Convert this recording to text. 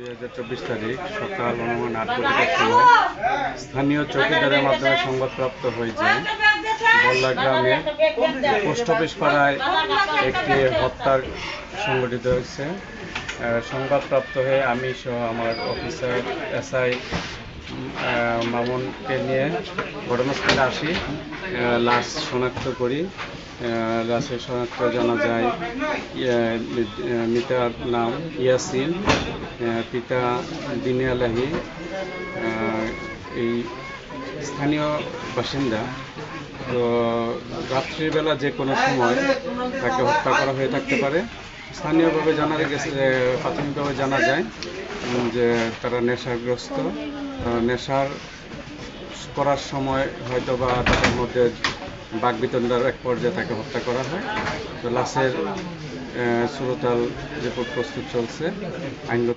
2024 তারিখ সকাল অনুমান 8টার সময় স্থানীয় চৌকিদারের মাধ্যমে সংবাদপ্রাপ্ত হয়েছে বল্লা গ্রামে পোস্ট অফিস পাড়ায় একটি হত্যার সংঘটিত হয়েছে। সংবাদপ্রাপ্ত হয়ে আমি সহ আমার অফিসার এসআই মামুনকে নিয়ে ঘটনাস্থলে আসি, লাশ শনাক্ত করি। লাশের শনাক্ত জানা যায় মৃতার নাম ইয়াসিন, পিতা দিনে আলাহি, এই স্থানীয় বাসিন্দা। তো রাত্রিবেলা যে কোনো সময় তাকে হত্যা করা হয়ে থাকতে পারে। স্থানীয়ভাবে জানা গেছে, প্রাথমিকভাবে জানা যায় যে তারা নেশাগ্রস্ত, নেশার করার সময় হয়তো বা তাদের মধ্যে বাকবিতণ্ডার এক পর্যায়ে তাকে হত্যা করা হয়। তো লাশের সুরতাল রিপোর্ট প্রস্তুত চলছে। আইনগত